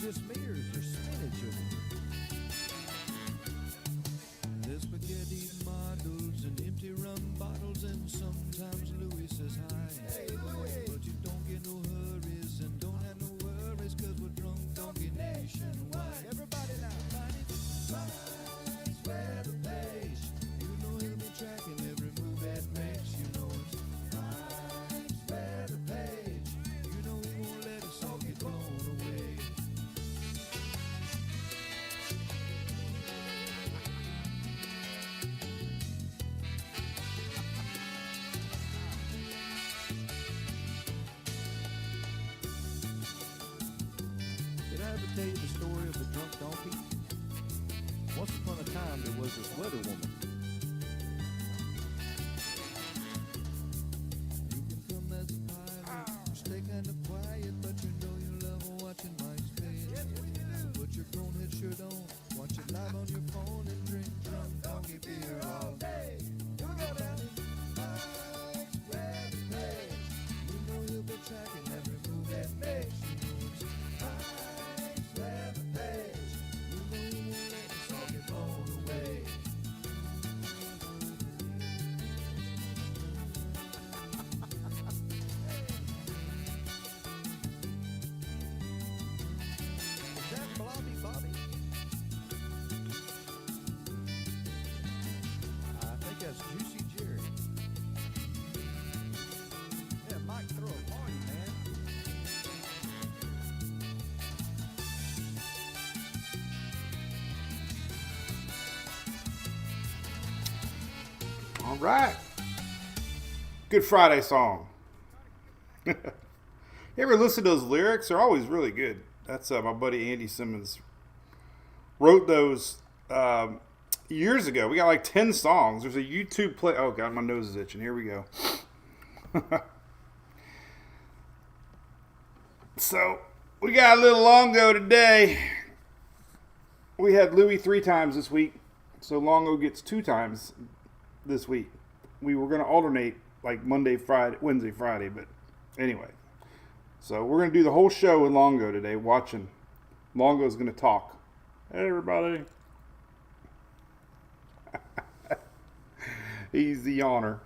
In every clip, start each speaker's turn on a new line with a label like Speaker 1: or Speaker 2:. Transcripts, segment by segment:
Speaker 1: just smears or spinach in it. There's spaghetti models and empty rum bottles, and sometimes Louis says hi. Hey, Louis! But you don't get no hurries and don't have no worries, cause we're drunk donkey nationwide. Everybody now! Finds where the page. You know he'll be tracking every move that makes. You know it's finds where the page. You know he won't let us all get blown away. Did I ever tell you the story of the drunk donkey? Once upon a time, there was this weather woman. You can come as a pilot, stay kind of quiet, but you know you love watching Mike's page. Yes, we do. Put your cone head shirt on, watch it live on your phone, and drink drunk donkey beer all day. Here we go now. Mike's where the page. You know he'll be tracking every move that makes. You know it's Mike's where the page. You know he won't let us all get blown away. Is that Blobby Bobby? I think that's Juicy Jerry. Yeah, Mike, throw a party, man.
Speaker 2: All right. Good Friday song. You ever listen to those lyrics? They're always really good. That's my buddy Andy Simmons wrote those years ago. We got like 10 songs. There's a YouTube play. Oh, God, my nose is itching. Here we go. So, we got a little Longo today. We had Louis 3 times this week. So, Longo gets 2 times this week. We were going to alternate like Monday, Friday, Wednesday, Friday, but anyway. So we're going to do the whole show with Longo today, watching. Longo's going to talk. Hey, everybody. He's the honor.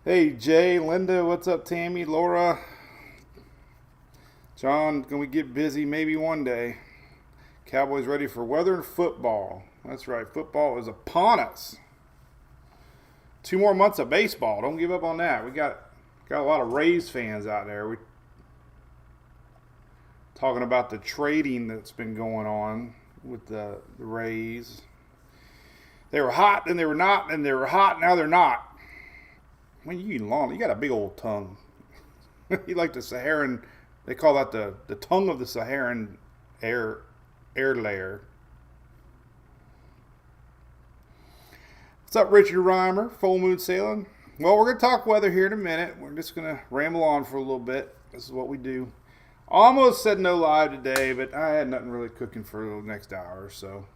Speaker 2: Hey, Jay, Linda, what's up, Tammy, Laura? John, can we get busy maybe one day? Cowboys ready for weather and football. That's right, football is upon us. 2 more months of baseball. Don't give up on that. We got a lot of Rays fans out there. We talking about the trading that's been going on with the Rays. They were hot, and they were not, and they were hot, now they're not. When you eat long, you got a big old tongue. You like the Saharan, they call that the tongue of the Saharan air layer. What's up, Richard Reimer? Full moon sailing. Well, we're going to talk weather here in a minute. We're just going to ramble on for a little bit. This is what we do. Almost said no live today, but I had nothing really cooking for the next hour, so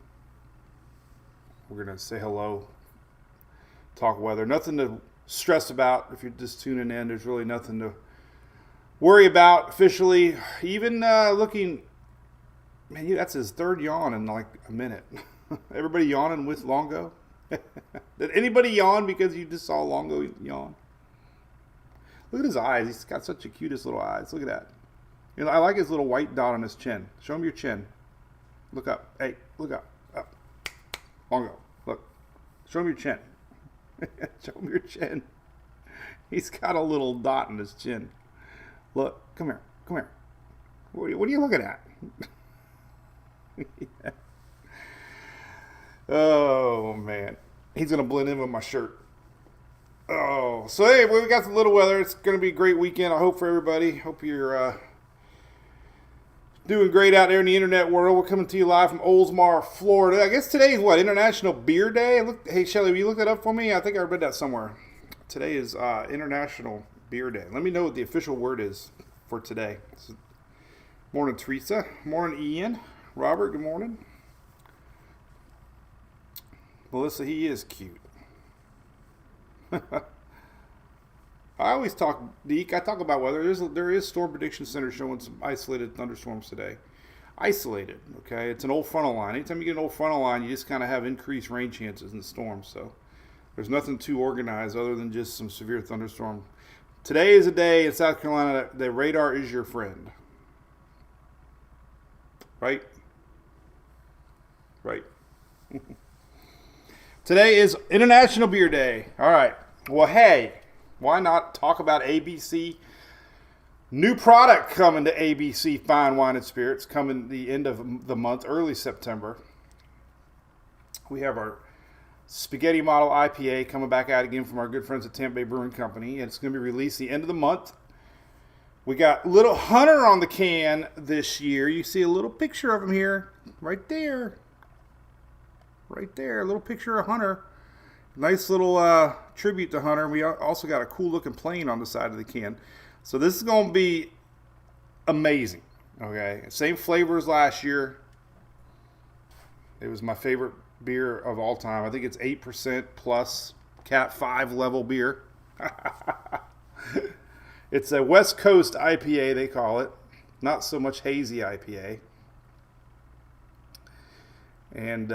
Speaker 2: we're going to say hello, talk weather. Nothing to stress about if you're just tuning in. There's really nothing to worry about officially. Even looking, man, that's his 3rd yawn in like a minute. Everybody yawning with Longo? Did anybody yawn because you just saw Longo yawn? Look at his eyes. He's got such the cutest little eyes. Look at that. You know, I like his little white dot on his chin. Show him your chin. Look up. Hey, look up. Up. Longo. Look. Show him your chin. Show him your chin. He's got a little dot in his chin. Look. Come here. Come here. What are you looking at? Yeah. Oh, man. He's going to blend in with my shirt. Oh, so hey, we got some little weather. It's going to be a great weekend, I hope, for everybody. Hope you're doing great out there in the internet world. We're coming to you live from Oldsmar, Florida. I guess today is what? International Beer Day? Hey, Shelly, will you look that up for me? I think I read that somewhere. Today is International Beer Day. Let me know what the official word is for today. Morning, Teresa. Morning, Ian. Robert, good morning. Melissa, he is cute. All I always talk, Deke, I talk about weather. There is Storm Prediction Center showing some isolated thunderstorms today. Isolated, okay? It's an old frontal line. Anytime you get an old frontal line, you just kind of have increased rain chances in the storm. So there's nothing too organized other than just some severe thunderstorm. Today is a day in South Carolina that the radar is your friend. Right? Right. Today is International Beer Day. All right. Well, hey, why not talk about ABC? New product coming to ABC Fine Wine and Spirits coming the end of the month, early September. We have our Spaghetti Model IPA coming back out again from our good friends at Tampa Bay Brewing Company. And it's going to be released the end of the month. We got Little Hunter on the can this year. You see a little picture of him here. Right there. Right there. A little picture of Hunter. Nice little tribute to Hunter. We also got a cool looking plane on the side of the can. So this is going to be amazing. Okay. Same flavor as last year. It was my favorite beer of all time. I think it's 8% plus Cat 5 level beer. It's a West Coast IPA, they call it. Not so much hazy IPA. And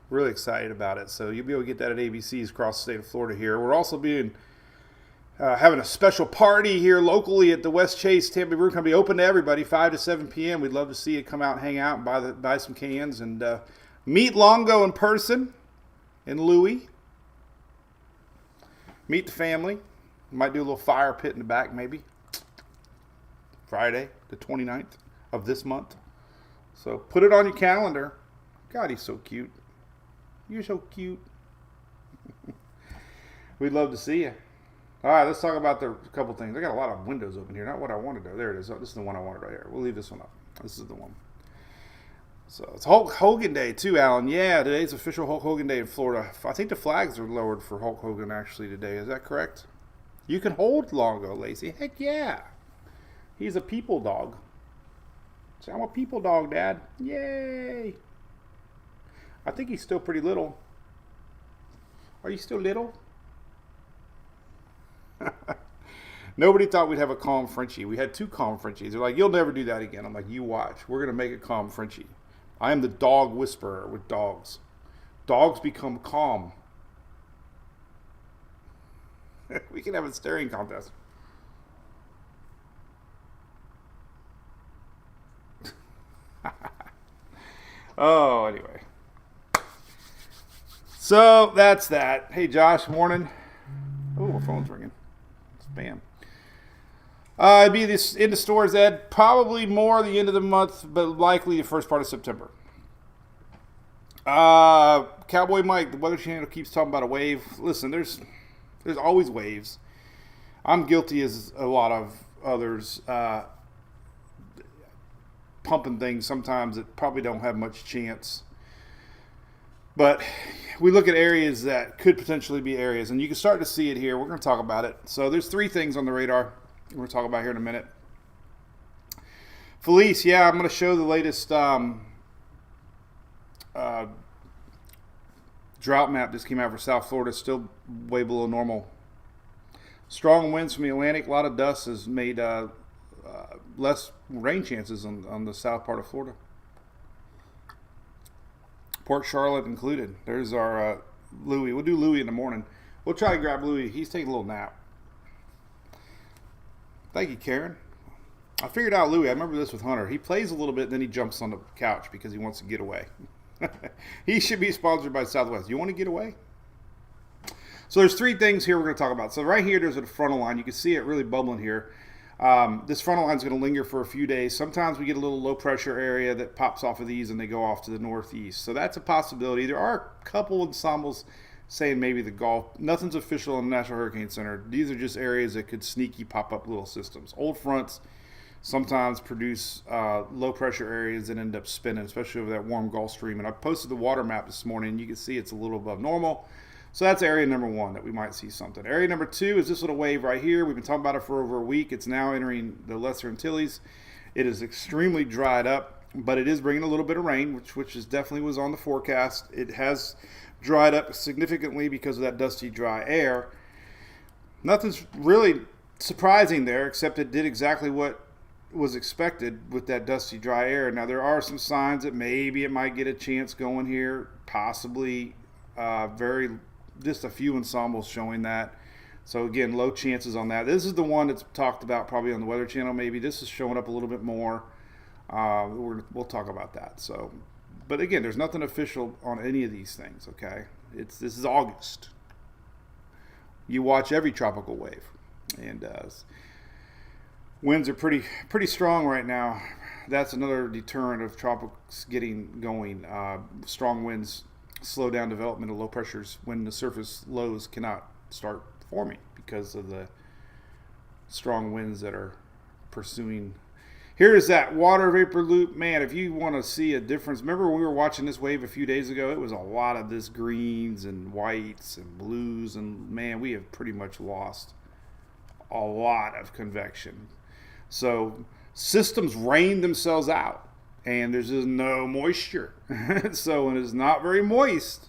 Speaker 2: really excited about it. So you'll be able to get that at ABC's across the state of Florida here. We're also having a special party here locally at the West Chase Tampa Bay Brew Company. Open to everybody, 5 to 7 p.m. We'd love to see you come out and hang out and buy some cans and meet Longo in person and Louie. Meet the family. Might do a little fire pit in the back maybe. Friday, the 29th of this month. So put it on your calendar. God, he's so cute. You're so cute. We'd love to see you. All right, let's talk about a couple things. I got a lot of windows open here. Not what I wanted to. There it is. This is the one I wanted right here. We'll leave this one up. This is the one. So it's Hulk Hogan Day too, Alan. Yeah, today's official Hulk Hogan Day in Florida. I think the flags are lowered for Hulk Hogan actually today. Is that correct? You can hold Longo, Lacey. Heck yeah. He's a people dog. So I'm a people dog, Dad. Yay. I think he's still pretty little. Are you still little? Nobody thought we'd have a calm Frenchie. We had 2 calm Frenchies. They're like, you'll never do that again. I'm like, you watch. We're going to make a calm Frenchie. I am the dog whisperer with dogs. Dogs become calm. We can have a staring contest. Oh, anyway. So that's that. Hey, Josh, morning. Oh, my phone's ringing. Spam. It'd be this into stores, Ed. Probably more the end of the month, but likely the first part of September. Cowboy Mike, the Weather Channel keeps talking about a wave. Listen, there's always waves. I'm guilty as a lot of others. Pumping things sometimes that probably don't have much chance. But we look at areas that could potentially be areas, and you can start to see it here. We're going to talk about it. So there's 3 things on the radar we're going to talk about here in a minute. Felice, yeah, I'm going to show the latest drought map just came out for South Florida. Still way below normal. Strong winds from the Atlantic. A lot of dust has made less rain chances on the south part of Florida. Port Charlotte included. There's our Louie. We'll do Louie in the morning. We'll try to grab Louie. He's taking a little nap. Thank you, Karen. I figured out Louie. I remember this with Hunter. He plays a little bit, then he jumps on the couch because he wants to get away. He should be sponsored by Southwest. You want to get away? So there's 3 things here we're going to talk about. So right here, there's a frontal line. You can see it really bubbling here. This frontal line is going to linger for a few days. Sometimes we get a little low pressure area that pops off of these and they go off to the northeast. So that's a possibility. There are a couple ensembles saying maybe the Gulf. Nothing's official in the National Hurricane Center. These are just areas that could sneaky pop up little systems. Old fronts sometimes produce low pressure areas that end up spinning, especially over that warm Gulf Stream. And I posted the water map this morning. You can see it's a little above normal. So that's area number 1 that we might see something. Area number 2 is this little wave right here. We've been talking about it for over a week. It's now entering the Lesser Antilles. It is extremely dried up, but it is bringing a little bit of rain, which is definitely was on the forecast. It has dried up significantly because of that dusty, dry air. Nothing's really surprising there, except it did exactly what was expected with that dusty, dry air. Now, there are some signs that maybe it might get a chance going here, possibly just a few ensembles showing that. So, again, low chances on that. This is the one that's talked about probably on the Weather Channel maybe. This is showing up a little bit more. We'll talk about that. So, but again, there's nothing official on any of these things, okay? This is August. You watch every tropical wave, and winds are pretty strong right now. That's another deterrent of tropics getting going. Strong winds slow down development of low pressures when the surface lows cannot start forming because of the strong winds that are pursuing. Here is that water vapor loop. Man, if you want to see a difference, remember when we were watching this wave a few days ago? It was a lot of this greens and whites and blues, and man, we have pretty much lost a lot of convection. So systems rain themselves out, and there's just no moisture. So when it's not very moist,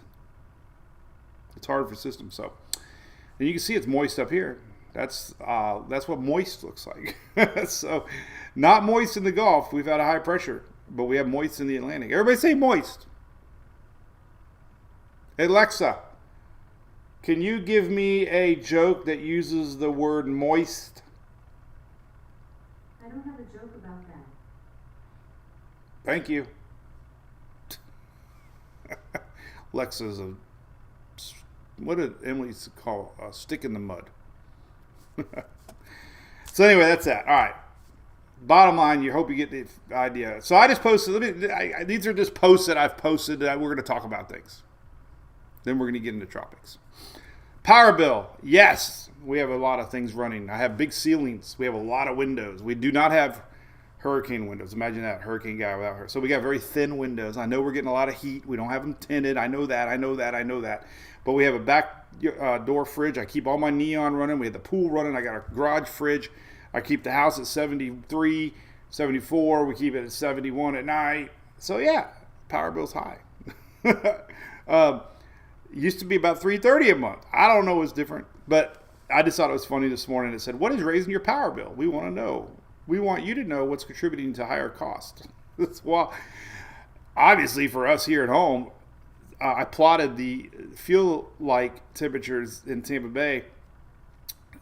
Speaker 2: it's hard for systems. So, and you can see it's moist up here. That's what moist looks like. So, not moist in the Gulf. We've had a high pressure, but we have moist in the Atlantic. Everybody say moist. Hey, Alexa, can you give me a joke that uses the word moist?
Speaker 3: I don't have a joke about that.
Speaker 2: Thank you. Alexa's what did Emily used to call a stick in the mud? So anyway, that's that. All right. Bottom line, you hope you get the idea. So I just posted. These are just posts that I've posted that we're going to talk about things. Then we're going to get into tropics. Power bill. Yes, we have a lot of things running. I have big ceilings. We have a lot of windows. We do not have hurricane windows. Imagine that, hurricane guy without her. So we got very thin windows. I know we're getting a lot of heat. We don't have them tinted. I know that. But we have a back door fridge. I keep all my neon running. We have the pool running. I got a garage fridge. I keep the house at 73, 74. We keep it at 71 at night. So yeah, power bill's high. Used to be about $330 a month. I don't know what's different, but I just thought it was funny this morning. It said, "What is raising your power bill?" We want to know. We want you to know what's contributing to higher cost. Well, obviously for us here at home, I plotted the feel-like temperatures in Tampa Bay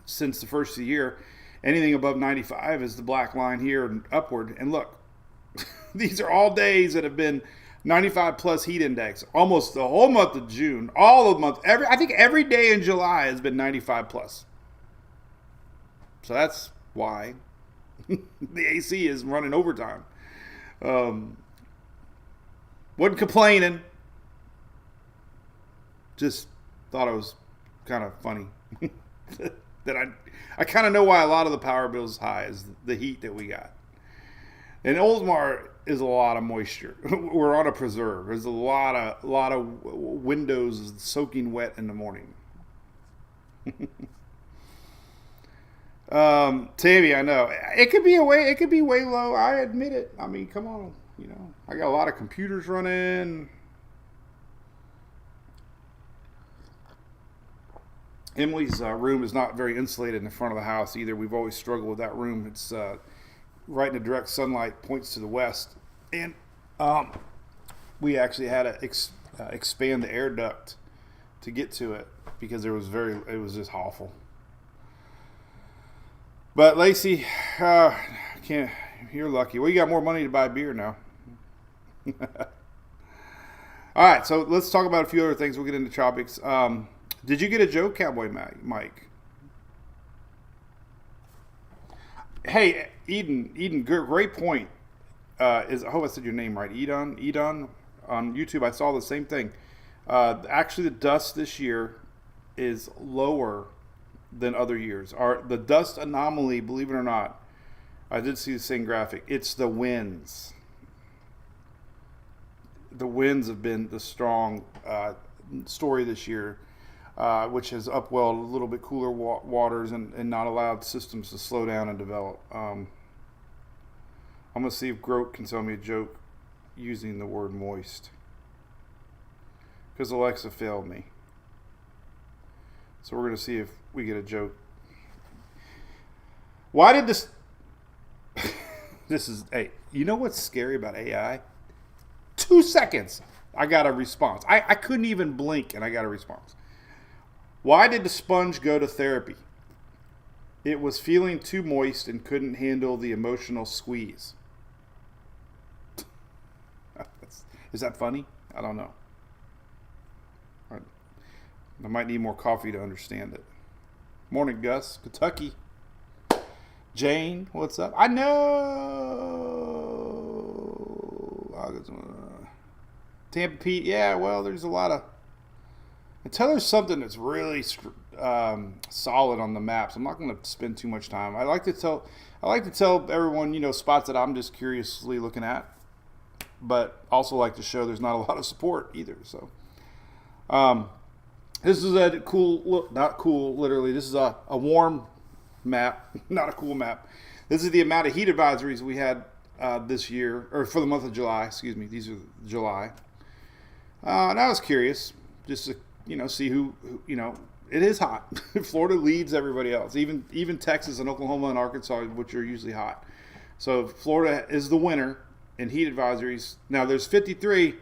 Speaker 2: since the first of the year. Anything above 95 is the black line here and upward. And look, these are all days that have been 95 plus heat index. Almost the whole month of June, all of the month. I think every day in July has been 95 plus. So that's why the AC is running overtime. Wasn't complaining. Just thought it was kind of funny that I kind of know why a lot of the power bill is high is the heat that we got. And Oldsmar is a lot of moisture. We're on a preserve. There's a lot of windows soaking wet in the morning. Tammy, I know it could be way low. I admit it. I mean, come on, I got a lot of computers running. Emily's room is not very insulated in the front of the house either. We've always struggled with that room. It's right in the direct sunlight, points to the west, and we actually had to expand the air duct to get to it because it was just awful. But Lacey, you're lucky. Well, you got more money to buy beer now. All right, so let's talk about a few other things. We'll get into tropics. Did you get a joke, Cowboy Mike? Hey, Eden, great point. I hope I said your name right. Edon, on YouTube, I saw the same thing. Actually, the dust this year is lower than other years. The dust anomaly, believe it or not, I did see the same graphic. It's the winds. The winds have been the strong story this year, which has upwelled a little bit cooler waters and not allowed systems to slow down and develop. I'm going to see if Grote can tell me a joke using the word moist, because Alexa failed me. So we're going to see if we get a joke. Why did this? This is, hey, you know what's scary about AI? 2 seconds, I got a response. I couldn't even blink and I got a response. Why did the sponge go to therapy? It was feeling too moist and couldn't handle the emotional squeeze. Is that funny? I don't know. I might need more coffee to understand it. Morning, Gus. Kentucky. Jane, what's up? I know. Tampa Pete. Yeah, well, there's a lot of... Until there's something that's really solid on the maps, I'm not going to spend too much time. I like to tell everyone, spots that I'm just curiously looking at, but also like to show there's not a lot of support either. So, this is a cool look, not cool, literally. This is a warm map, not a cool map. This is the amount of heat advisories we had this year, or for the month of July. Excuse me. These are July. And I was curious, just to see who it is hot. Florida leads everybody else, even Texas and Oklahoma and Arkansas, which are usually hot. So Florida is the winner in heat advisories. Now there's 53.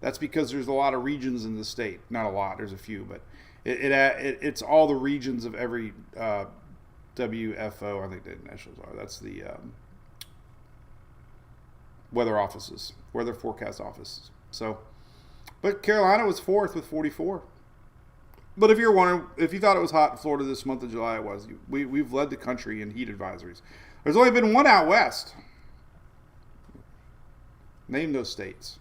Speaker 2: That's because there's a lot of regions in the state. Not a lot. There's a few, but it's all the regions of every WFO. I think the initials are. That's the weather offices, weather forecast offices. So, but Carolina was fourth with 44. But if you're wondering, if you thought it was hot in Florida this month of July, it was. We've led the country in heat advisories. There's only been one out west. Name those states.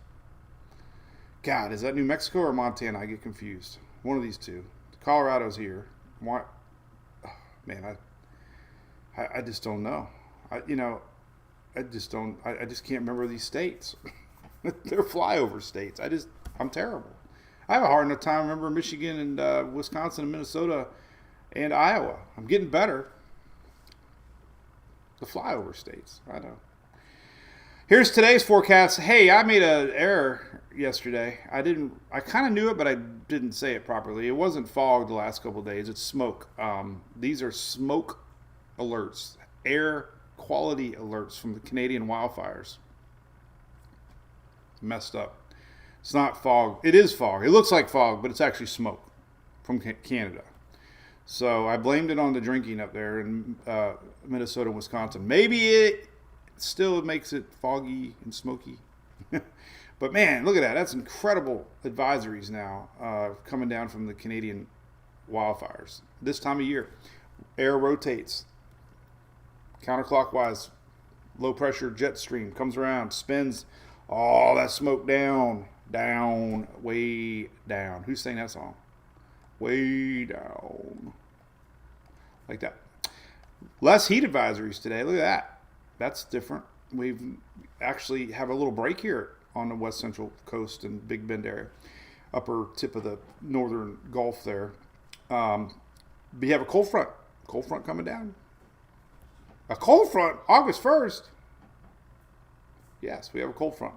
Speaker 2: God, is that New Mexico or Montana? I get confused. One of these two. Colorado's here. Why? Oh, man, I just don't know. I just can't remember these states. They're flyover states. I'm terrible. I have a hard enough time remembering Michigan and Wisconsin and Minnesota and Iowa. I'm getting better. The flyover states. I know. Here's today's forecast. Hey, I made an error yesterday. I kind of knew it, but I didn't say it properly. It wasn't fog the last couple of days. It's smoke. These are smoke alerts, air quality alerts from the Canadian wildfires. Messed up. It's not fog. It is fog. It looks like fog, but it's actually smoke from Canada. So I blamed it on the drinking up there in Minnesota and Wisconsin. Maybe it still makes it foggy and smoky. But man, look at that. That's incredible advisories now coming down from the Canadian wildfires. This time of year, air rotates counterclockwise. Low pressure jet stream comes around, spins all that smoke down, way down. Who's saying that song? Way down. Like that. Less heat advisories today. Look at that. That's different. We've actually have a little break here on the west central coast and Big Bend area. Upper tip of the northern Gulf there. We have a cold front. Cold front coming down. A cold front, August 1st. Yes, we have a cold front.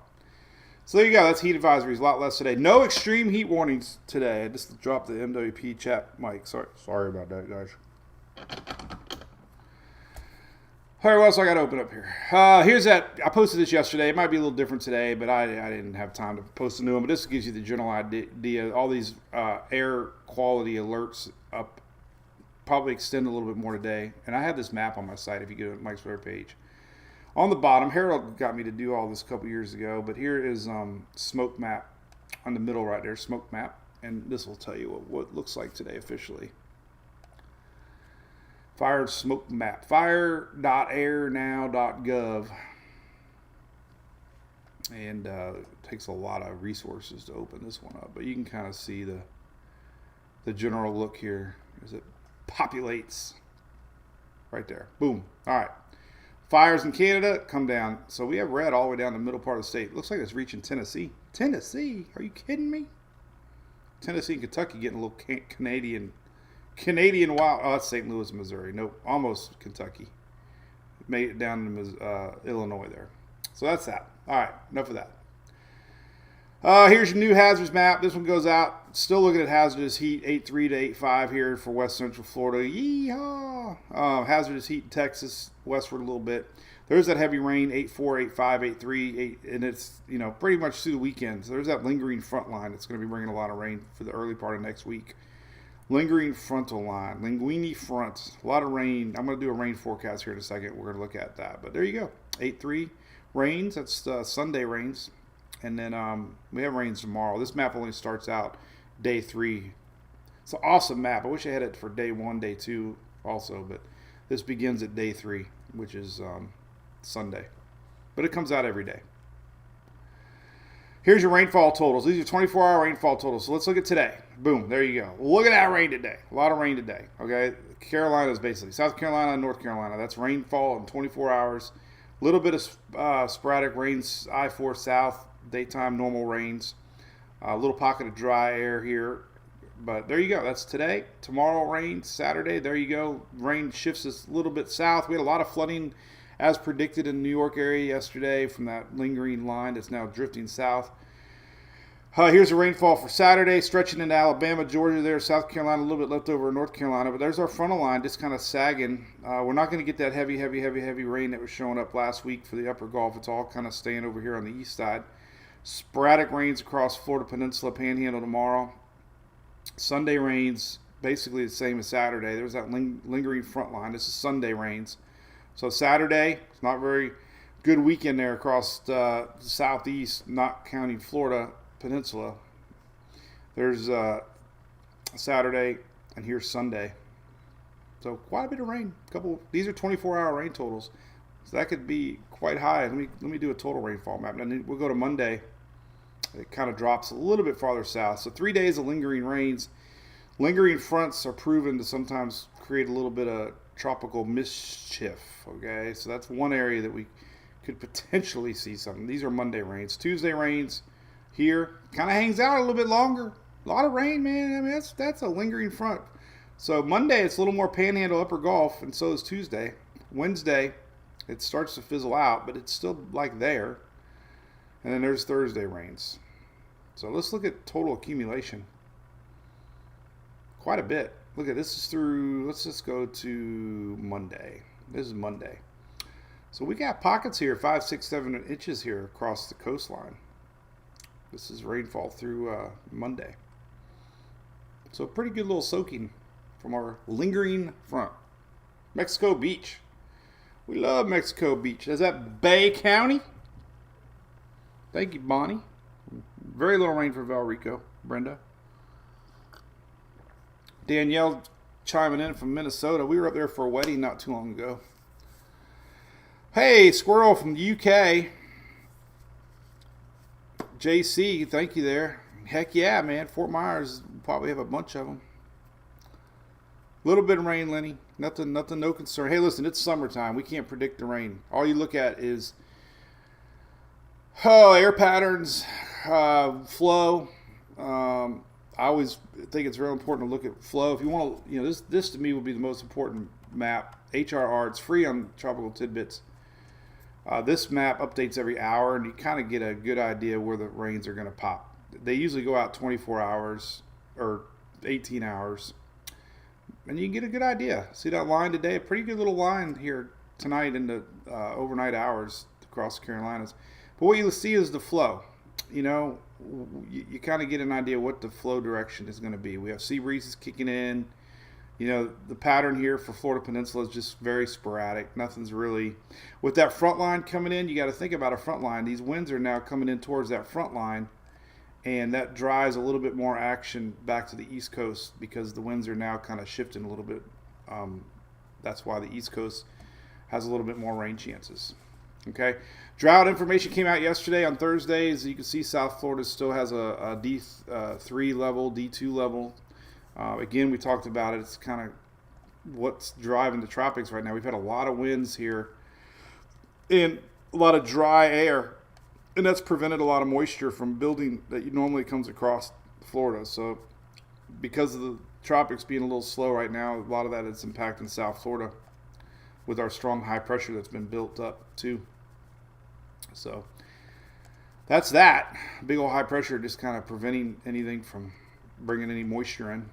Speaker 2: So there you go. That's heat advisories. A lot less today. No extreme heat warnings today. I just dropped the MWP chat mic. Sorry about that, guys. All right, what else I got to open up here? Here's that. I posted this yesterday. It might be a little different today, but I didn't have time to post a new one. But this gives you the general idea. All these air quality alerts up probably extend a little bit more today. And I have this map on my site if you go to Mike's Weather page. On the bottom, Harold got me to do all this a couple years ago, but here is smoke map on the middle right there, smoke map. And this will tell you what it looks like today officially. Fire smoke map. Fire.airnow.gov. And it takes a lot of resources to open this one up. But you can kind of see the general look here as it populates right there. Boom. All right. Fires in Canada come down. So we have red all the way down the middle part of the state. Looks like it's reaching Tennessee. Tennessee? Are you kidding me? Tennessee and Kentucky getting a little Canadian wild. Oh, that's St. Louis, Missouri. Nope, almost Kentucky. Made it down to Illinois there. So that's that. All right, enough of that. Here's your new hazards map. This one goes out. Still looking at hazardous heat 8.3 to 8.5 here for west central Florida. Yeehaw! Hazardous heat in Texas, westward a little bit. There's that heavy rain 8.4, 8.5, 8.3, 8, and it's pretty much through the weekend. So there's that lingering front line that's going to be bringing a lot of rain for the early part of next week. Lingering frontal line, linguini front, a lot of rain. I'm going to do a rain forecast here in a second. We're going to look at that. But there you go, 8.3 rains. That's Sunday rains. And then we have rains tomorrow. This map only starts out day 3. It's an awesome map. I wish I had it for day 1, day 2 also. But this begins at day 3, which is Sunday. But it comes out every day. Here's your rainfall totals. These are 24-hour rainfall totals. So let's look at today. Boom, there you go. Look at that rain today. A lot of rain today. Okay, Carolinas basically. South Carolina and North Carolina. That's rainfall in 24 hours. A little bit of sporadic rains, I-4 south. Daytime normal rains, a little pocket of dry air here, but there you go. That's today. Tomorrow rain, Saturday. There you go. Rain shifts us a little bit south. We had a lot of flooding as predicted in the New York area yesterday from that lingering line that's now drifting south. Here's the rainfall for Saturday, stretching into Alabama, Georgia there, South Carolina, a little bit left over in North Carolina, but there's our frontal line just kind of sagging. We're not going to get that heavy rain that was showing up last week for the upper Gulf. It's all kind of staying over here on the east side. Sporadic rains across Florida Peninsula, Panhandle tomorrow. Sunday rains, basically the same as Saturday. There's that lingering front line. This is Sunday rains. So Saturday, it's not very good weekend there across the southeast, not counting Florida Peninsula. There's Saturday, and here's Sunday. So quite a bit of rain. These are 24-hour rain totals. So that could be quite high. Let me do a total rainfall map. And then we'll go to Monday. It kind of drops a little bit farther south. So 3 days of lingering rains. Lingering fronts are proven to sometimes create a little bit of tropical mischief. Okay, so that's one area that we could potentially see something. These are Monday rains. Tuesday rains here. Kind of hangs out a little bit longer. A lot of rain, man. I mean, that's a lingering front. So Monday, it's a little more panhandle, upper Gulf, and so is Tuesday. Wednesday, it starts to fizzle out, but it's still like there. And then there's Thursday rains. So let's look at total accumulation. Quite a bit. Look at this is through, let's just go to Monday. This is Monday. So we got pockets here, 5, 6, 7 inches here across the coastline. This is rainfall through Monday. So pretty good little soaking from our lingering front. Mexico Beach. We love Mexico Beach. Is that Bay County? Thank you, Bonnie. Very little rain for Valrico. Brenda. Danielle chiming in from Minnesota. We were up there for a wedding not too long ago. Hey, Squirrel from the UK. JC, thank you there. Heck yeah, man. Fort Myers, probably have a bunch of them. Little bit of rain, Lenny. Nothing, no concern. Hey, listen, it's summertime. We can't predict the rain. All you look at is air patterns, flow. I always think it's real important to look at flow. If you want to, this to me would be the most important map. HRR, it's free on Tropical Tidbits. This map updates every hour, and you kind of get a good idea where the rains are going to pop. They usually go out 24 hours or 18 hours, and you can get a good idea. See that line today? A pretty good little line here tonight in the overnight hours across the Carolinas. But what you'll see is the flow. You kind of get an idea what the flow direction is going to be. We have sea breezes kicking in. The pattern here for Florida Peninsula is just very sporadic. Nothing's really... With that front line coming in, you got to think about a front line. These winds are now coming in towards that front line, and that drives a little bit more action back to the East Coast because the winds are now kind of shifting a little bit. That's why the East Coast has a little bit more rain chances. Okay, drought information came out yesterday on Thursday. As you can see, South Florida still has a D3 level, D2 level. Again, we talked about it. It's kind of what's driving the tropics right now. We've had a lot of winds here and a lot of dry air, and that's prevented a lot of moisture from building that normally comes across Florida. So because of the tropics being a little slow right now, a lot of that is impacting South Florida with our strong high pressure that's been built up too. So that's that. Big old high pressure just kind of preventing anything from bringing any moisture in.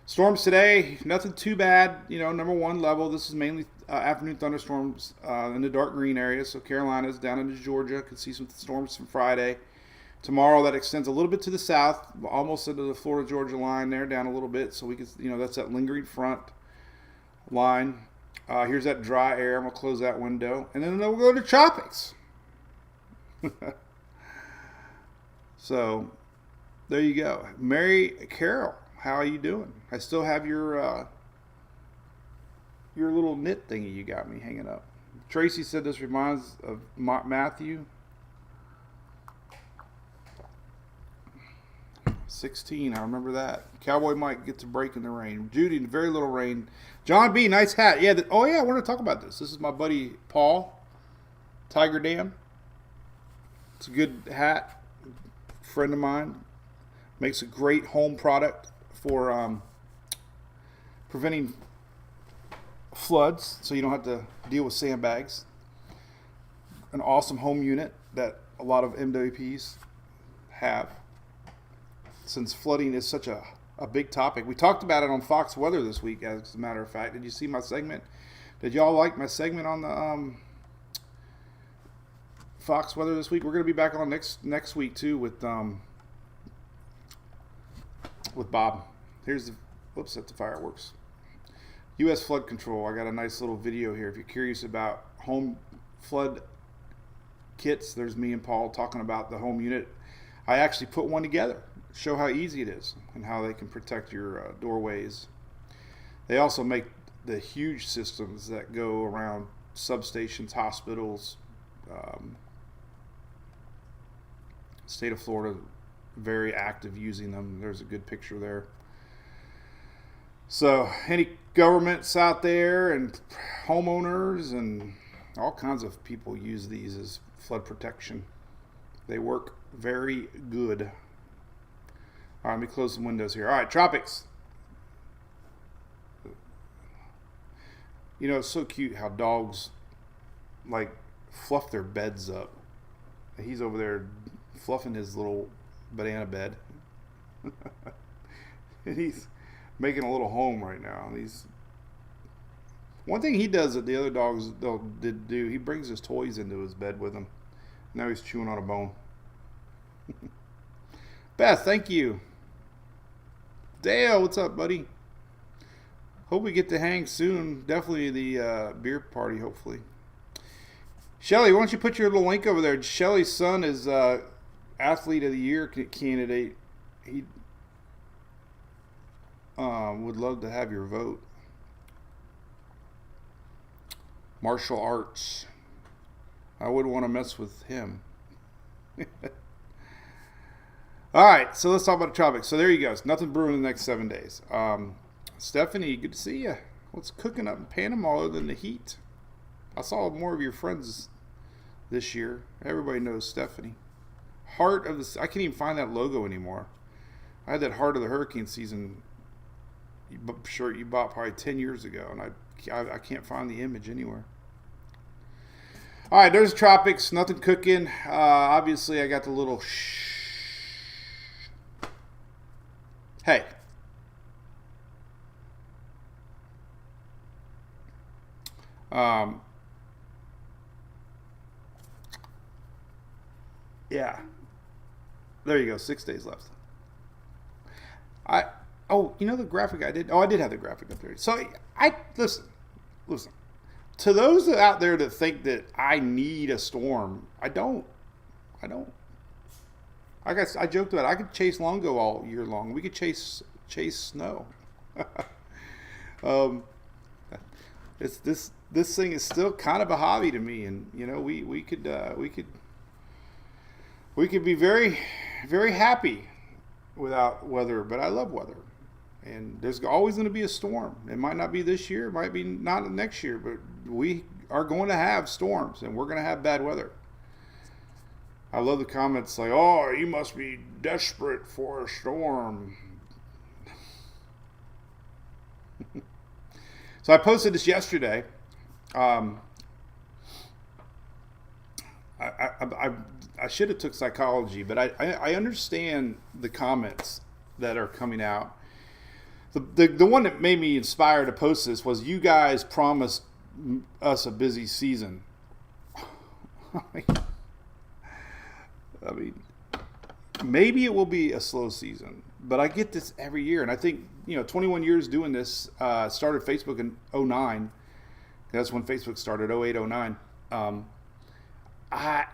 Speaker 2: Storms today, nothing too bad. Number 1 level. This is mainly afternoon thunderstorms in the dark green area. So Carolinas down into Georgia could see some storms from Friday. Tomorrow that extends a little bit to the south, almost into the Florida-Georgia line there, down a little bit. So we can, that's that lingering front line. Here's that dry air. I'm going to close that window. And then we'll go to tropics. So there you go. Mary Carol, how are you doing? I still have your little knit thingy you got me hanging up. Tracy said this reminds of Matthew 16. I remember that. Cowboy Mike gets a break in the rain. Judy, very little rain. John B, nice hat. Yeah. I want to talk about this. This is my buddy Paul, Tiger Dam. It's a good hat. Friend of mine. Makes a great home product for preventing floods, so you don't have to deal with sandbags. An awesome home unit that a lot of MWPs have, since flooding is such a big topic. We talked about it on Fox Weather this week, as a matter of fact. Did you see my segment? Did y'all like my segment on the Fox Weather this week? We're going to be back on next week too with Bob. Here's that's the fireworks. U.S. flood control. I got a nice little video here. If you're curious about home flood kits, there's me and Paul talking about the home unit. I actually put one together. Show how easy it is and how they can protect your doorways. They also make the huge systems that go around substations, hospitals. State of Florida, very active using them. There's a good picture there. So any governments out there and homeowners and all kinds of people use these as flood protection. They work very good. All right, let me close some windows here. All right, tropics. It's so cute how dogs fluff their beds up. He's over there fluffing his little banana bed. And he's making a little home right now. One thing he does that the other dogs did do, he brings his toys into his bed with him. Now he's chewing on a bone. Beth, thank you. Dale, what's up, buddy? Hope we get to hang soon. Definitely the beer party, hopefully. Shelly, why don't you put your little link over there? Shelly's son is Athlete of the Year candidate. He would love to have your vote. Martial arts. I wouldn't want to mess with him. All right, so let's talk about the tropics. So there you go. Nothing brewing in the next 7 days. Stephanie, good to see you. What's cooking up in Panama other than the heat? I saw more of your friends this year. Everybody knows Stephanie. Heart of the... I can't even find that logo anymore. I had that Heart of the Hurricane season shirt you bought probably 10 years ago, and I can't find the image anywhere. All right, there's tropics. Nothing cooking. Obviously, I got the little... Hey. Yeah. There you go. 6 days left. The graphic I did. I did have the graphic up there. So listen. To those out there that think that I need a storm, I don't. I joked about it. I could chase Longo all year long. We could chase snow. It's this thing is still kind of a hobby to me, and we could be very, very happy without weather, but I love weather. And there's always going to be a storm. It might not be this year, it might be not next year, but we are going to have storms, and we're going to have bad weather. I love the comments like, "Oh, you must be desperate for a storm." So I posted this yesterday. I I should have took psychology, but I understand the comments that are coming out. The one that made me inspired to post this was, you guys promised us a busy season. I mean, maybe it will be a slow season, but I get this every year. And I think, 21 years doing this, started Facebook in 09. That's when Facebook started, 08, 09.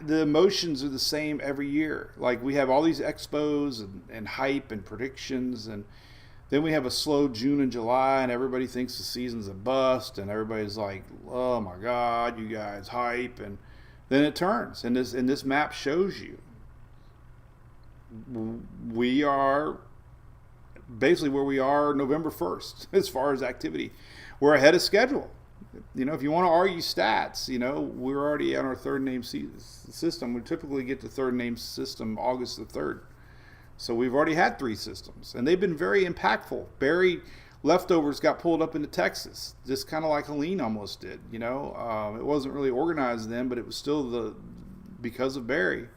Speaker 2: The emotions are the same every year. Like, we have all these expos and hype and predictions, and then we have a slow June and July, and everybody thinks the season's a bust, and everybody's like, oh my God, you guys hype, and then it turns. And this map shows you we are basically where we are November 1st as far as activity. We're ahead of schedule. If you want to argue stats, we're already on our third name system. We typically get the third name system August the 3rd. So we've already had 3 systems, and they've been very impactful. Barry leftovers got pulled up into Texas, just kind of like Helene almost did. It wasn't really organized then, but it was still because of Barry.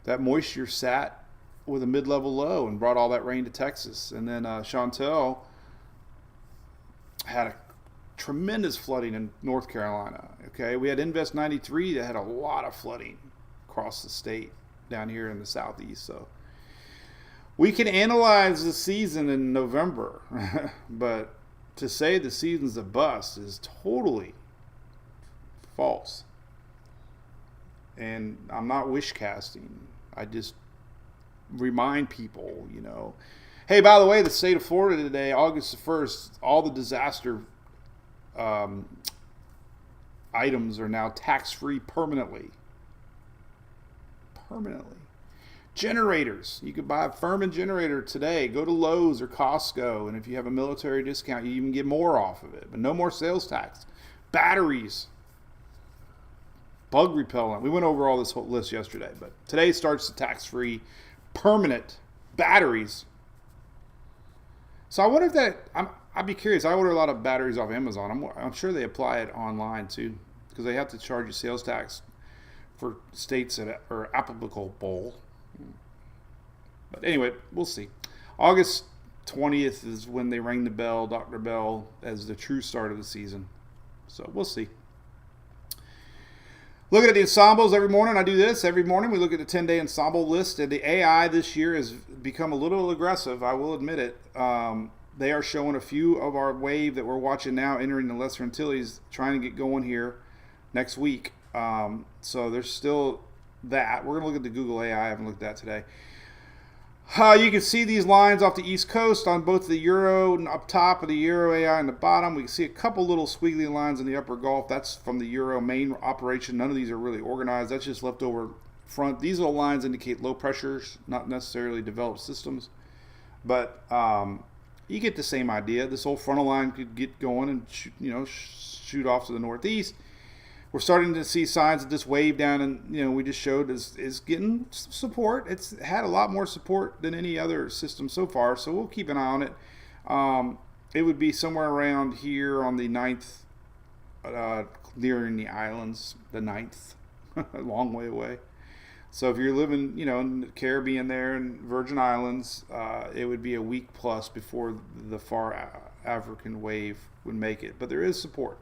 Speaker 2: That moisture sat with a mid-level low and brought all that rain to Texas. And then Chantel had a tremendous flooding in North Carolina. Okay, we had Invest 93 that had a lot of flooding across the state down here in the southeast. So we can analyze the season in November, but to say the season's a bust is totally false. And I'm not wish casting. I just remind people, Hey, by the way, the state of Florida today, August the 1st, all the disaster items are now tax-free permanently. Generators. You could buy a Furman generator today. Go to Lowe's or Costco, and if you have a military discount, you even get more off of it. But no more sales tax. Batteries. Bug repellent. We went over all this whole list yesterday, but today starts the tax-free permanent batteries. So I wonder if I'd be curious. I order a lot of batteries off Amazon. I'm sure they apply it online too, because they have to charge you sales tax for states that are applicable. But anyway, we'll see. August 20th is when they rang the bell, Dr. Bell, as the true start of the season. So we'll see. Looking at the ensembles every morning. I do this every morning. We look at the 10-day ensemble list, and the AI this year has become a little aggressive. I will admit it. They are showing a few of our wave that we're watching now entering the Lesser Antilles, trying to get going here next week. So there's still that. We're going to look at the Google AI. I haven't looked at that today. You can see these lines off the East Coast on both the Euro and up top of the Euro AI and the bottom. We can see a couple little squiggly lines in the upper Gulf. That's from the Euro main operation. None of these are really organized. That's just leftover front. These little lines indicate low pressures, not necessarily developed systems. But you get the same idea. This whole frontal line could get going and shoot off to the northeast. We're starting to see signs that this wave down, and we just showed is getting support. It's had a lot more support than any other system so far, so we'll keep an eye on it. It would be somewhere around here on the 9th, nearing the islands, the 9th, a long way away. So if you're living, in the Caribbean there and Virgin Islands, it would be a week plus before the far African wave would make it. But there is support.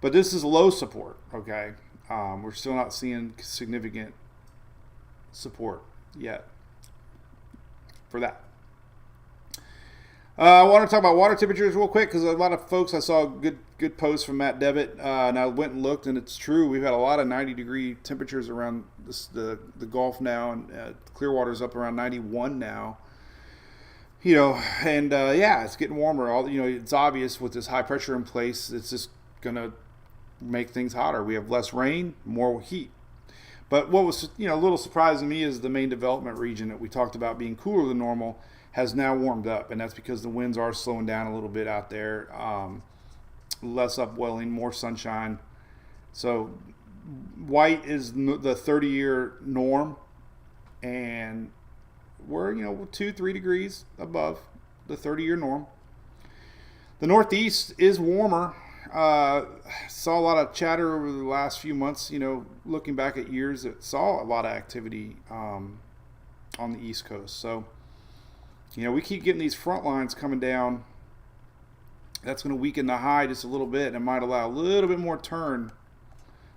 Speaker 2: But this is low support, okay? We're still not seeing significant support yet for that. I want to talk about water temperatures real quick, because a lot of folks, I saw a good post from Matt Devitt, and I went and looked, and it's true. We've had a lot of 90-degree temperatures around the Gulf now, and Clearwater's up around 91 now. And it's getting warmer. It's obvious with this high pressure in place, it's just going to make things hotter. We have less rain, more heat. But what was a little surprising to me is the main development region that we talked about being cooler than normal has now warmed up, and that's because the winds are slowing down a little bit out there. Less upwelling, more sunshine. So white is the 30-year norm, and we're 2-3 degrees above the 30-year norm. The Northeast is warmer. Saw a lot of chatter over the last few months. Looking back at years that saw a lot of activity on the East Coast. So, we keep getting these front lines coming down. That's going to weaken the high just a little bit and might allow a little bit more turn.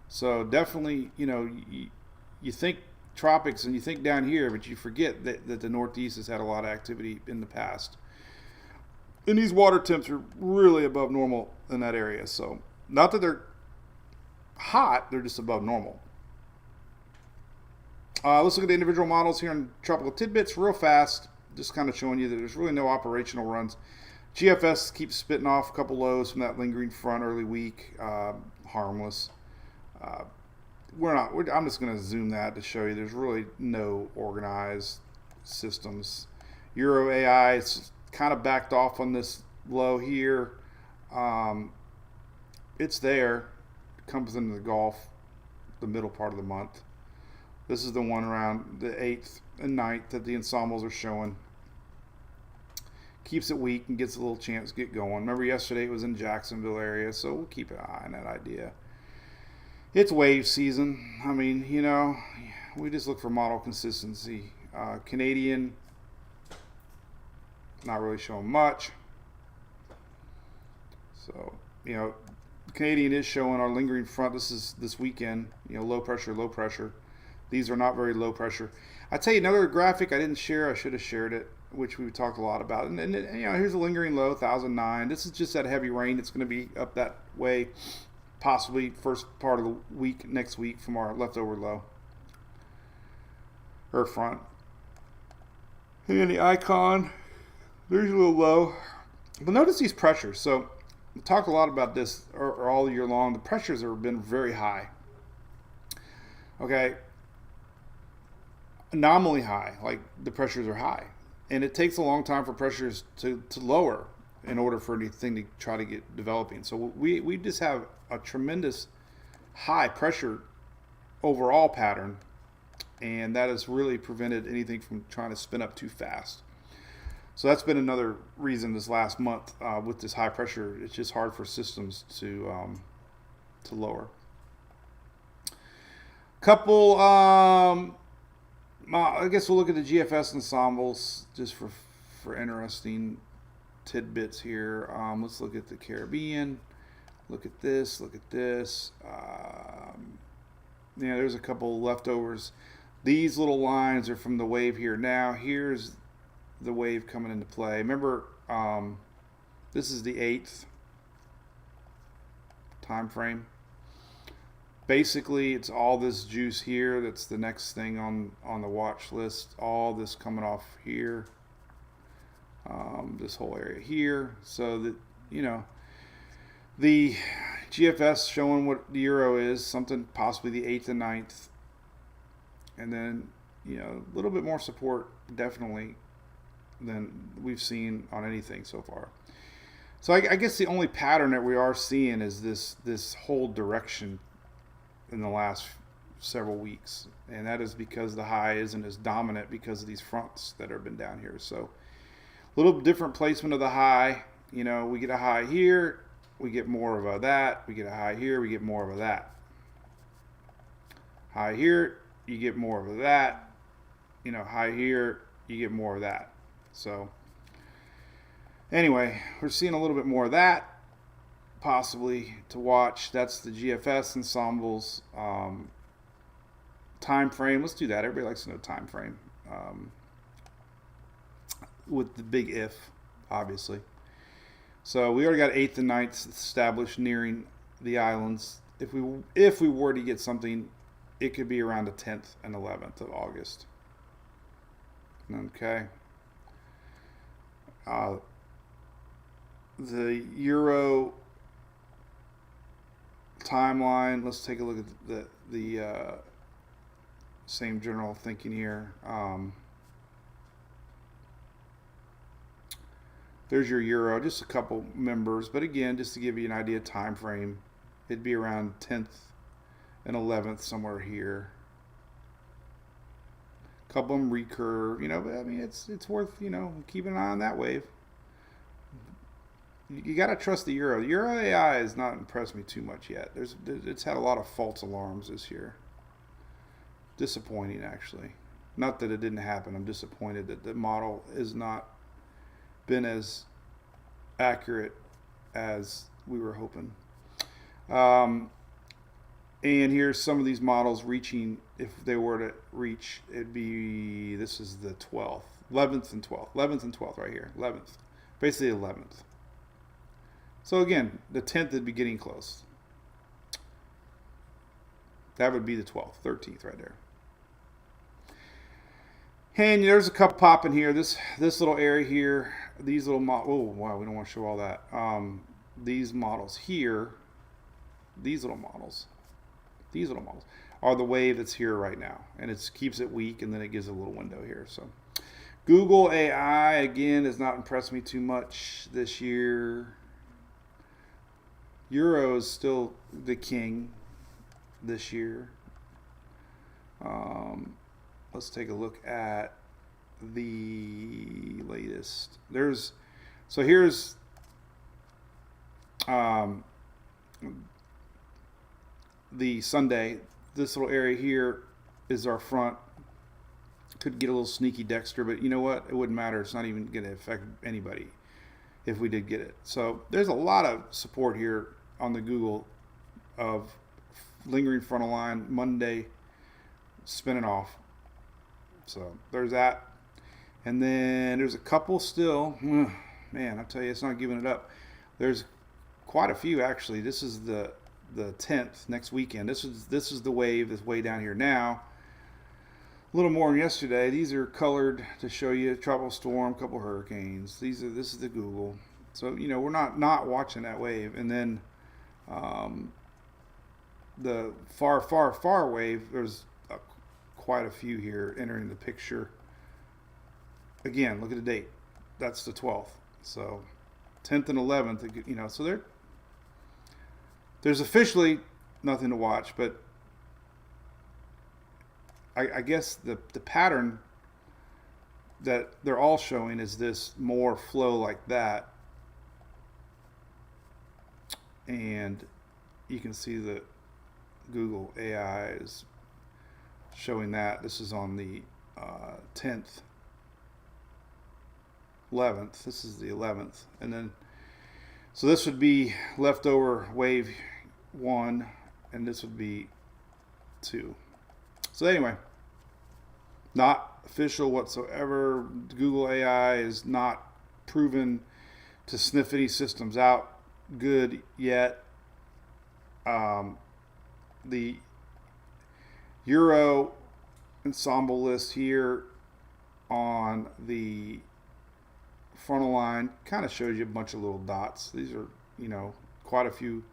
Speaker 2: So definitely, you think tropics and you think down here, but you forget that the Northeast has had a lot of activity in the past. And these water temps are really above normal in that area. So not that they're hot, they're just above normal. Let's look at the individual models here in Tropical Tidbits real fast. Just kind of showing you that there's really no operational runs. GFS keeps spitting off a couple lows from that lingering front early week. Harmless. I'm just going to zoom that to show you there's really no organized systems. Euro AI is kind of backed off on this low here. It's there. It comes into the Gulf the middle part of the month. This is the one around the 8th and 9th that the ensembles are showing. Keeps it weak and gets a little chance to get going. Remember yesterday it was in Jacksonville area, so we'll keep an eye on that idea. It's wave season. I mean, we just look for model consistency. Canadian, not really showing much. So, Canadian is showing our lingering front. This is this weekend. Low pressure, low pressure. These are not very low pressure. I tell you another graphic I didn't share. I should have shared it, which we talked a lot about. And here's a lingering low, 1009. This is just that heavy rain. It's going to be up that way, possibly first part of the week, next week from our leftover low or front. And then the icon, there's a little low. But notice these pressures. So we talked a lot about this all year long. The pressures have been very high. Okay. Anomaly high, like the pressures are high. And it takes a long time for pressures to lower in order for anything to try to get developing. So we just have a tremendous high pressure overall pattern, and that has really prevented anything from trying to spin up too fast. So that's been another reason this last month with this high pressure. It's just hard for systems to lower. Couple I guess we'll look at the GFS ensembles just for interesting tidbits here. Let's look at the Caribbean. Look at this. Look at this. There's a couple leftovers. These little lines are from the wave here. Now here's the wave coming into play. Remember, this is the 8th time frame. Basically, it's all this juice here. That's the next thing on the watch list. All this coming off here. This whole area here. So that, the GFS showing what the euro is. Something possibly the 8th and 9th. And then, a little bit more support, definitely, than we've seen on anything so far. So I guess the only pattern that we are seeing is this whole direction in the last several weeks, and that is because the high isn't as dominant because of these fronts that have been down here. So a little different placement of the high. We get a high here, we get more of a that. We get a high here, we get more of a that. High here, you get more of a that. High here, you get more of that. So anyway, we're seeing a little bit more of that possibly to watch. That's the GFS ensembles. Time frame, let's do that. Everybody likes to know time frame, with the big if, obviously. So we already got 8th and 9th established nearing the islands. If we were to get something, it could be around the 10th and 11th of August. Okay. The euro timeline, let's take a look at the same general thinking here. There's your euro, just a couple members, but again, just to give you an idea of time frame, it'd be around 10th and 11th, somewhere here. A couple of them recurve, but I mean, it's worth, keeping an eye on that wave. you got to trust the Euro. The Euro AI has not impressed me too much yet. It's had a lot of false alarms this year. Disappointing, actually. Not that it didn't happen. I'm disappointed that the model has not been as accurate as we were hoping. And here's some of these models reaching. If they were to reach, it'd be, this is the 12th, 11th and 12th, 11th and 12th right here, 11th, basically 11th. So again, the 10th would be getting close. That would be the 12th, 13th right there. And there's a couple popping here. This little area here, these little oh wow, we don't want to show all that. These models here, these little models are the wave that's here right now, and it keeps it weak, and then it gives a little window here. So Google AI again has not impressed me too much this year. Euro is still the king this year. Let's take a look at the latest. Here's the Sunday. This little area here is our front. Could get a little sneaky Dexter, but you know what? It wouldn't matter. It's not even going to affect anybody if we did get it. So there's a lot of support here on the Google of lingering frontal line Monday spinning off. So there's that. And then there's a couple still. Man, I tell you, it's not giving it up. There's quite a few actually. This is the 10th next weekend. This is the wave that's way down here now. A little more than yesterday. These are colored to show you tropical storm, couple hurricanes. This is the Google. So you know we're not watching that wave. And then the far wave. There's quite a few here entering the picture. Again, look at the date. That's the 12th. So 10th and 11th. You know, so there's officially nothing to watch, but I guess the pattern that they're all showing is this more flow like that. And you can see that Google AI is showing that. This is on the 10th, 11th. This is the 11th. And then, so this would be leftover wave 1, and this would be 2. So anyway, not official whatsoever. Google AI is not proven to sniff any systems out good yet. The Euro ensemble list here on the frontal line kind of shows you a bunch of little dots. These are, you know, quite a few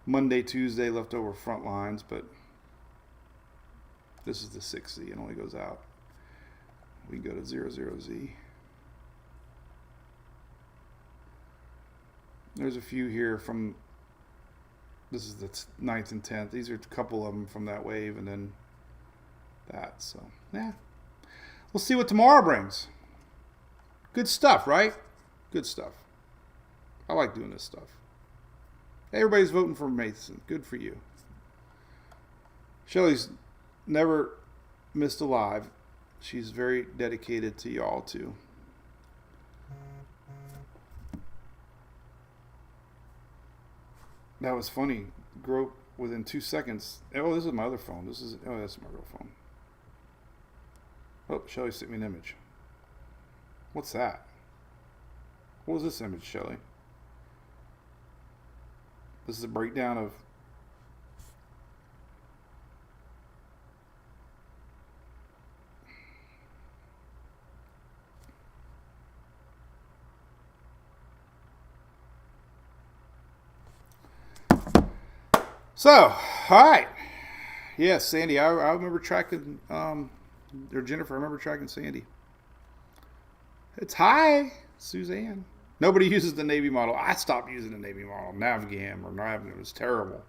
Speaker 2: Monday, Tuesday leftover front lines, but this is the 6Z. It only goes out. We can go to 00Z. There's a few here from, this is the 9th and 10th. These are a couple of them from that wave, and then that. So, yeah. We'll see what tomorrow brings. Good stuff, right? Good stuff. I like doing this stuff. Everybody's voting for Mason. Good for you. Shelly's never missed a live. She's very dedicated to y'all too. That was funny. Grow within 2 seconds. Oh, this is my other phone. Oh, that's my real phone. Oh, Shelly sent me an image. What's that? What was this image, Shelly? This is a breakdown of So, all right. Yes, Sandy. I remember tracking, or Jennifer, I remember tracking Sandy. It's high, Suzanne. Nobody uses the Navy model. I stopped using the Navy model. NavGam or NavGam. It was terrible.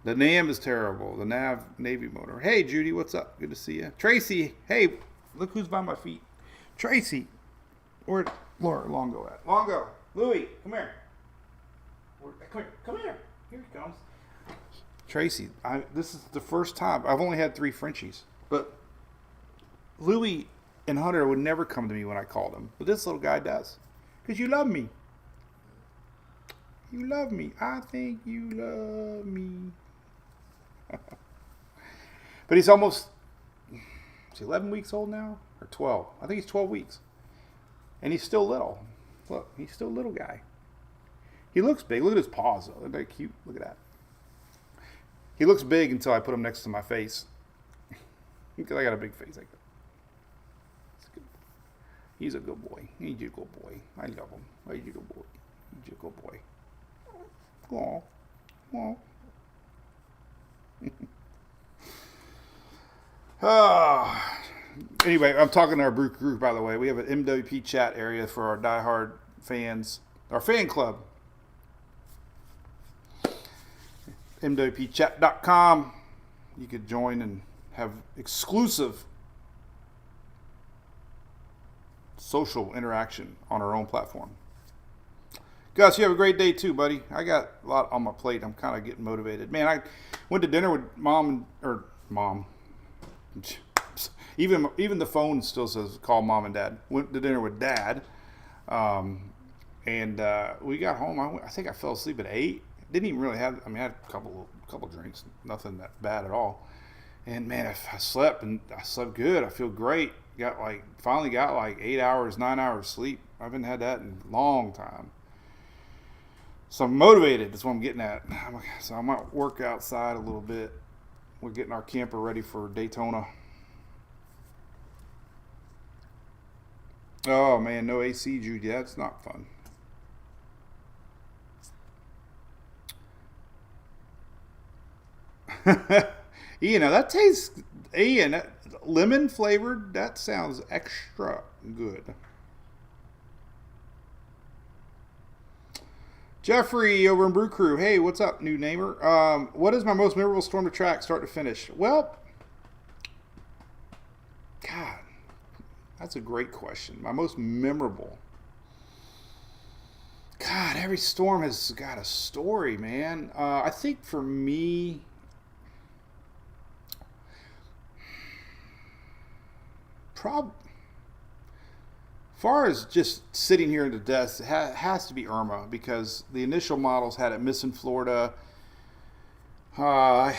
Speaker 2: The NAM is terrible. The Navy motor. Hey, Judy, what's up? Good to see you. Tracy, hey, look who's by my feet. Tracy. Where'd Laura Longo at? Longo. Louie, come here. Come here. Here he comes. Tracy, this is the first time. I've only had 3 Frenchies. But Louie and Hunter would never come to me when I called them. But this little guy does. Because you love me. You love me. I think you love me. But he's almost, is he 11 weeks old now? Or 12? I think he's 12 weeks. And he's still little. Look, he's still a little guy. He looks big. Look at his paws, though. They're very cute. Look at that. He looks big until I put him next to my face. Because I got a big face like that. He's a good boy. He's a good boy. I love him. He's a good boy. He's a good boy. Aw. Aw. Anyway, I'm talking to our Brew group, by the way. We have an MWP chat area for our diehard fans. Our fan club. MWPchat.com. You could join and have exclusive social interaction on our own platform. Gus, you have a great day too, buddy. I got a lot on my plate. I'm kind of getting motivated. Man, I went to dinner with mom. Even the phone still says call mom and dad. Went to dinner with dad. And we got home. I think I fell asleep at 8. Didn't even really have, I had a couple drinks. Nothing that bad at all. And man, I slept and I slept good. I feel great. Finally got 8 hours, 9 hours sleep. I haven't had that in a long time. So I'm motivated. That's what I'm getting at. So I might work outside a little bit. We're getting our camper ready for Daytona. Oh man, no AC, Judy. That's not fun. Ian, now that tastes, Ian, lemon flavored. That sounds extra good. Jeffrey over in Brew Crew. Hey, what's up, new neighbor? What is my most memorable storm to track, start to finish? Well, God, that's a great question. My most memorable. God, every storm has got a story, man. I think for me, far as just sitting here in the dust, it has to be Irma, because the initial models had it missing Florida. I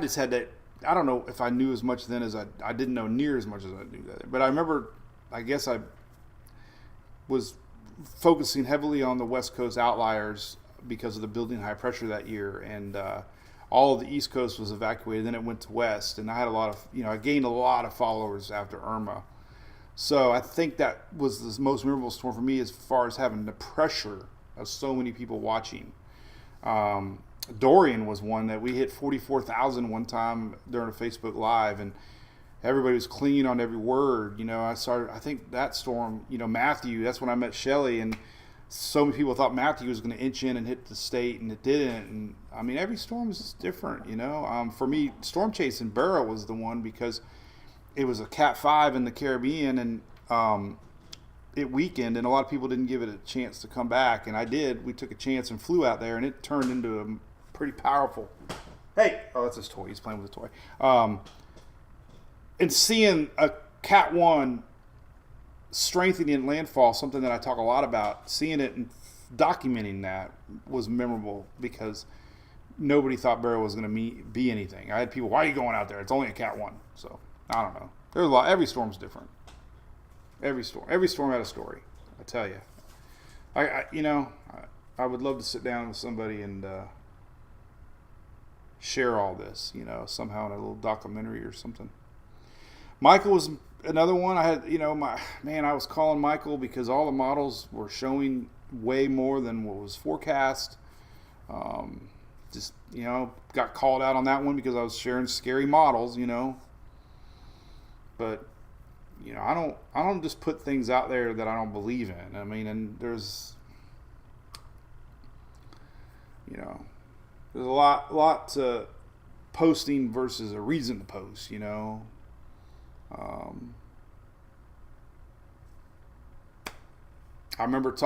Speaker 2: just had that. I don't know if I knew as much then as I didn't know near as much as I knew that. But I remember, I guess I was focusing heavily on the West Coast outliers because of the building high pressure that year, and all of the East Coast was evacuated. Then it went to West, and I had a lot of, I gained a lot of followers after Irma. So I think that was the most memorable storm for me as far as having the pressure of so many people watching. Dorian was one that we hit 44,000 one time during a Facebook Live, and everybody was clinging on every word. I think that storm, Matthew, that's when I met Shelly, and so many people thought Matthew was going to inch in and hit the state, and it didn't. And every storm is different, For me, Storm Chase in Barrow was the one because it was a Cat 5 in the Caribbean, and it weakened, and a lot of people didn't give it a chance to come back, and I did. We took a chance and flew out there, and it turned into a pretty powerful. Hey, oh, that's his toy. He's playing with his toy. And seeing a Cat 1 strengthening in landfall, something that I talk a lot about, seeing it and documenting that was memorable because nobody thought Barrow was going to be anything. I had people, why are you going out there? It's only a Cat 1. So I don't know. There's a lot. Every storm's different. Every storm had a story. I tell you. I would love to sit down with somebody and share all this, somehow in a little documentary or something. Michael was another one. I had, I was calling Michael because all the models were showing way more than what was forecast. Got called out on that one because I was sharing scary models, But, I don't just put things out there that I don't believe in. And there's, there's a lot to posting versus a reason to post, I remember a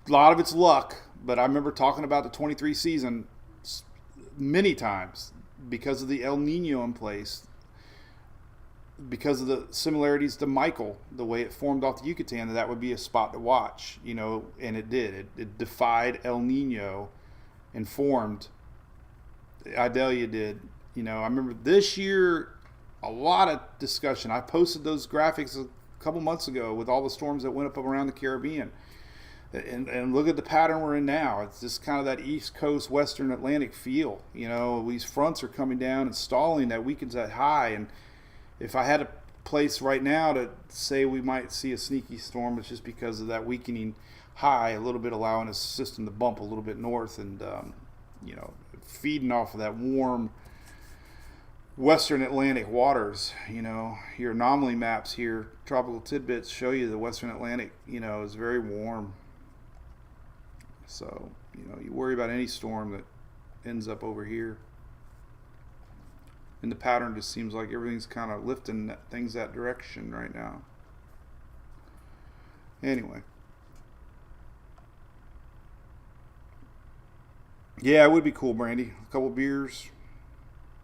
Speaker 2: lot of it's luck, but I remember talking about the 23 season many times because of the El Nino in place, because of the similarities to Michael, the way it formed off the Yucatan, that would be a spot to watch, and it did. It defied El Nino and formed. Idalia did. I remember this year, a lot of discussion. I posted those graphics a couple months ago with all the storms that went up around the Caribbean. And look at the pattern we're in now. It's just kind of that East Coast, Western Atlantic feel. These fronts are coming down and stalling. That weakens that high. And if I had a place right now to say we might see a sneaky storm, it's just because of that weakening high, a little bit allowing the system to bump a little bit north and, feeding off of that warm Western Atlantic waters. Your anomaly maps here, tropical tidbits, show you the Western Atlantic, is very warm. So, you worry about any storm that ends up over here. And the pattern just seems like everything's kind of lifting things that direction right now. Anyway. Yeah, it would be cool, Brandy. A couple beers.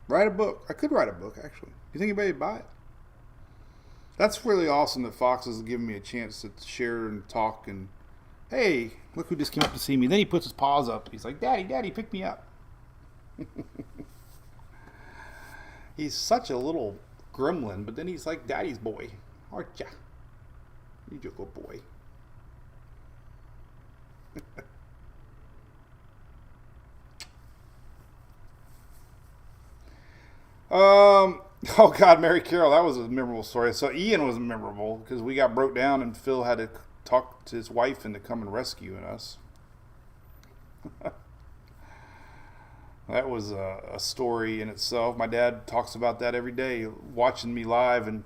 Speaker 2: Write a book. I could write a book, actually. You think anybody would buy it? That's really awesome that Fox has given me a chance to share and talk and, hey, look who just came up to see me. Then he puts his paws up. He's like, Daddy, pick me up. He's such a little gremlin, but then he's like Daddy's boy. Aren't ya? You're a good boy. Oh God, Mary Carroll, that was a memorable story. So Ian was memorable because we got broke down and Phil had to talk to his wife into coming rescuing us. That was a story in itself. My dad talks about that every day, watching me live and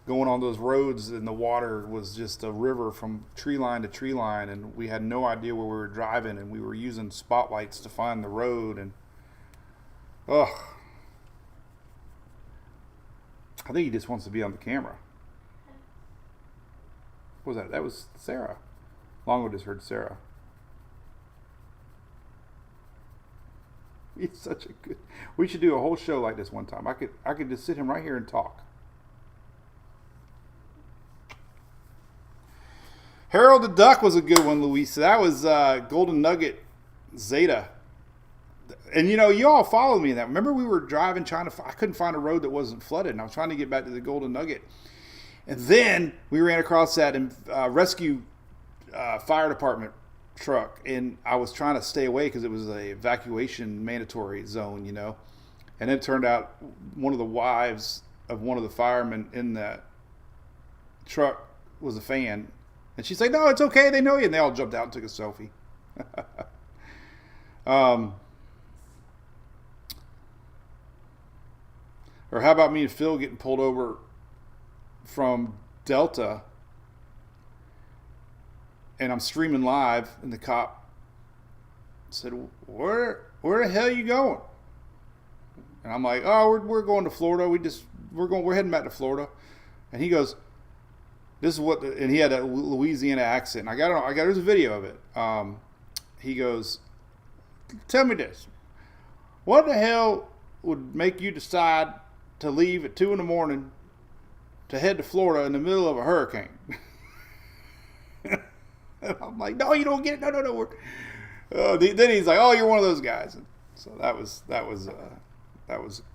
Speaker 2: going on those roads, and the water was just a river from tree line to tree line, and we had no idea where we were driving, and we were using spotlights to find the road, and I think he just wants to be on the camera. What was that? That was Sarah. Longo just heard Sarah. He's such a good. We should do a whole show like this one time. I could just sit him right here and talk. Harold the Duck was a good one, Luis. That was Golden Nugget Zeta. And you all followed me in that. Remember we were driving I couldn't find a road that wasn't flooded, and I was trying to get back to the Golden Nugget. And then we ran across that rescue fire department truck, and I was trying to stay away because it was a evacuation mandatory zone, And it turned out one of the wives of one of the firemen in that truck was a fan. And she's like, no, it's okay, they know you. And they all jumped out and took a selfie. Or how about me and Phil getting pulled over from Delta, and I'm streaming live, and the cop said, where the hell are you going? And I'm like, oh, we're going to Florida. We're heading back to Florida. And he goes, this is what, and he had a Louisiana accent. And there's a video of it. He goes, tell me this. What the hell would make you decide to leave at 2 a.m. to head to Florida in the middle of a hurricane? And I'm like, no, you don't get it. No. Then he's like, oh, you're one of those guys. And so that was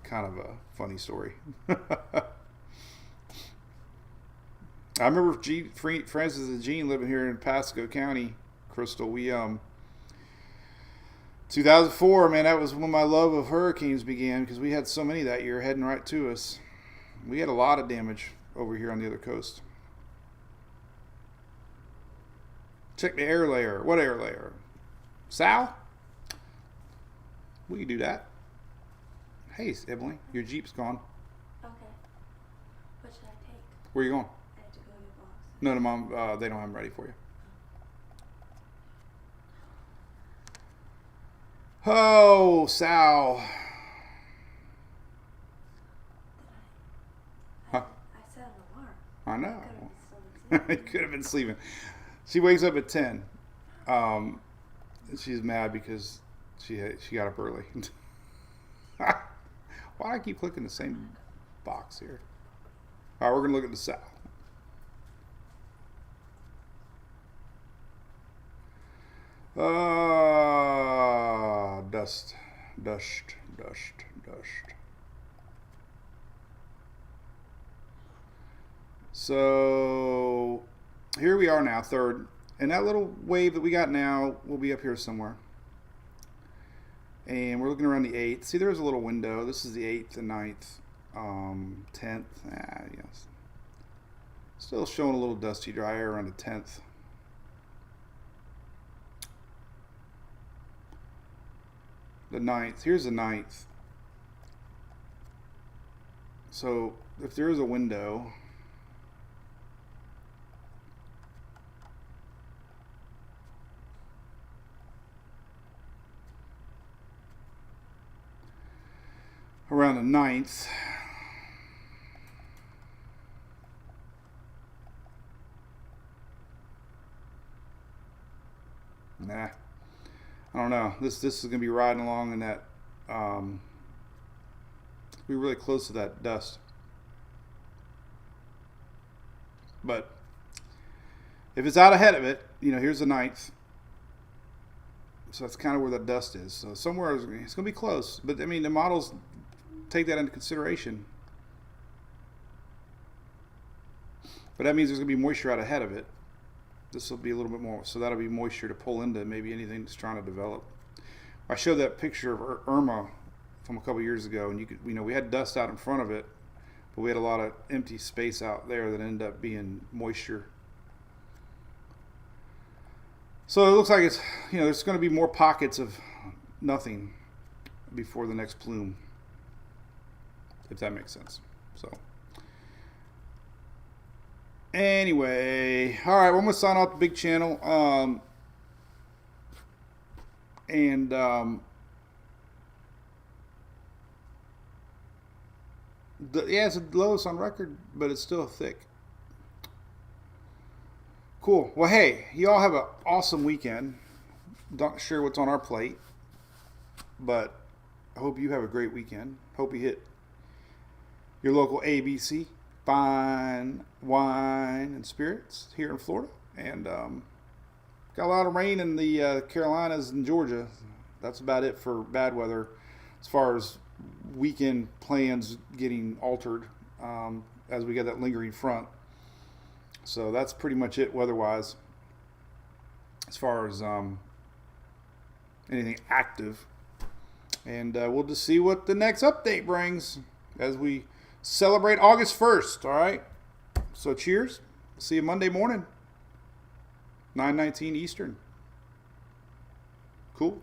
Speaker 2: kind of a funny story. I remember Francis and Jean living here in Pasco County, Crystal. We 2004, man, that was when my love of hurricanes began, because we had so many that year heading right to us. We had a lot of damage over here on the other coast. Check the air layer. What air layer? Sal? We can do that. Hey, Emily, your Jeep's gone.
Speaker 3: Okay. What should I take?
Speaker 2: Where are you going?
Speaker 3: I have to go get box.
Speaker 2: No, Mom, they don't have them ready for you. Oh, Sal.
Speaker 3: I set an alarm.
Speaker 2: I know.
Speaker 3: I
Speaker 2: He could have been sleeping. She wakes up at 10. She's mad because she got up early. Why do I keep clicking the same box here? All right, we're going to look at the sow. Dust. So here we are now, third. And that little wave that we got now will be up here somewhere. And we're looking around the 8th. See, there's a little window. This is the 8th and 9th, 10th. Yes. Still showing a little dusty dry air around the 10th. The 9th. Here's the 9th. So if there is a window, around the 9th, I don't know. This is gonna be riding along in that. We're really close to that dust, but if it's out ahead of it, here's the 9th. So that's kind of where the dust is. So somewhere it's going to be close. But I mean, the models take that into consideration. But that means there's going to be moisture out ahead of it. This will be a little bit more. So that'll be moisture to pull into maybe anything that's trying to develop. I showed that picture of Irma from a couple years ago, and we had dust out in front of it, but we had a lot of empty space out there that ended up being moisture. So it looks like it's, there's going to be more pockets of nothing before the next plume, if that makes sense. So anyway, all right, well, I'm going to sign off the big channel. It's the lowest on record, but it's still thick. Cool. Well, hey, you all have an awesome weekend. Not sure what's on our plate, but I hope you have a great weekend. Hope you hit your local ABC, Fine Wine and Spirits here in Florida. And got a lot of rain in the Carolinas and Georgia. That's about it for bad weather as far as weekend plans getting altered as we get that lingering front. So that's pretty much it weather-wise as far as anything active. And we'll just see what the next update brings as we celebrate August 1st, all right? So cheers. See you Monday morning, 9:19 Eastern. Cool.